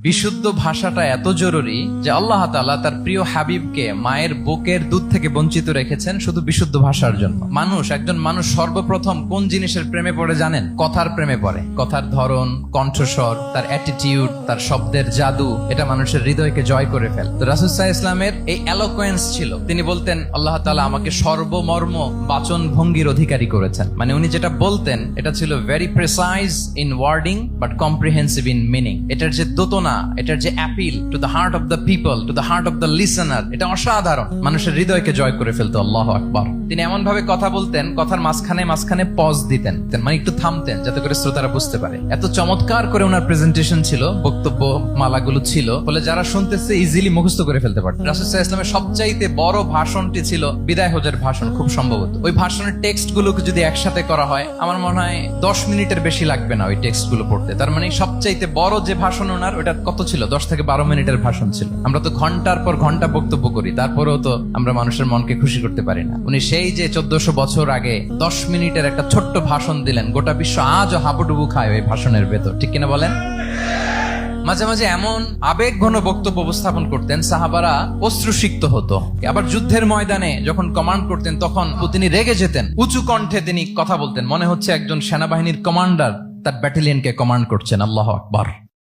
বিশুদ্ধ ভাষাটা এত জরুরি যে আল্লাহ তাআলা তার প্রিয় হাবিবকে মায়ের বুকের দুধ থেকে বঞ্চিত রেখেছেন শুধু বিশুদ্ধ ভাষার জন্য। একজন মানুষ সর্বপ্রথম কোন জিনিসের প্রেমে পড়ে জানেন? কথার প্রেমে পড়ে। কথার ধরন, কণ্ঠস্বর, তার অ্যাটিটিউড, তার শব্দের জাদু, এটা মানুষের হৃদয়কে জয় করে ফেলে। তো রাসূল সাল্লাল্লাহু আলাইহি ওয়াসাল্লামের এই এলোকোয়েন্স ছিল। তিনি বলতেন আল্লাহ তাআলা আমাকে সর্বমর্ম বাচন ভঙ্গির অধিকারী করেছেন। মানে উনি যেটা বলতেন এটা ছিল very precise in wording but comprehensive in meaning. এটার যে দোতনা, এটার যে appeal to the heart of the people, to the heart of the listener, এটা অসাধারণ। মানুষের হৃদয়কে জয় করে ফেলতো। আল্লাহু আকবার। তিনি এমন ভাবে কথা বলতেন, কথার মাঝখানে মাঝখানে পজ দিতেন, মানে একটু থামতেন যাতে করে শ্রোতারা বুঝতে পারে। এত চমৎকার করে ওনার প্রেজেন্টেশন ছিল, বক্তব্য মালাগুলো ছিল, ফলে যারা শুনতেছে ইজিলি মুখস্থ করে ফেলতে পারত। রাসূল সাল্লাল্লাহু আলাইহি ওয়াসাল্লামের সবচাইতে বড় ভাষণটি ছিল বিদায় হজের ভাষণ, খুব সম্ভবত। ওই ভাষণের টেক্সট গুলোকে যদি একসাথে করা হয়, আমার মনে হয় 10 মিনিটের বেশি লাগবে না ওই টেক্সট গুলো পড়তে। তার মানে সবচাইতে বড় যে ভাষণ ওনার, ওটা কত ছিল? 10 থেকে 12 মিনিটের ভাষণ ছিল। আমরা তো ঘন্টার পর ঘন্টা বক্তব্য করি, তারপরেও তো আমরা মানুষের মনকে খুশি করতে পারি না। উনি সেই যে 1400 বছর আগে 10 মিনিটের একটা ছোট্ট ভাষণ দিলেন, গোটা বিশ্ব আজও হাবুডুবু খায় ওই ভাষণের ভেতর, ঠিক কিনা বলেন? মাঝে মাঝে এমন আবেগ ঘন বক্তব্য উপস্থাপন করতেন, সাহাবারা অশ্রুসিক্ত হতো। আবার যুদ্ধের ময়দানে যখন কমান্ড করতেন, তখন তিনি রেগে যেতেন। উঁচু কণ্ঠে তিনি কথা বলতেন, মনে হচ্ছে একজন সেনাবাহিনীর কমান্ডার তার ব্যাটালিয়নকে কমান্ড করছেন। আল্লাহু আকবার।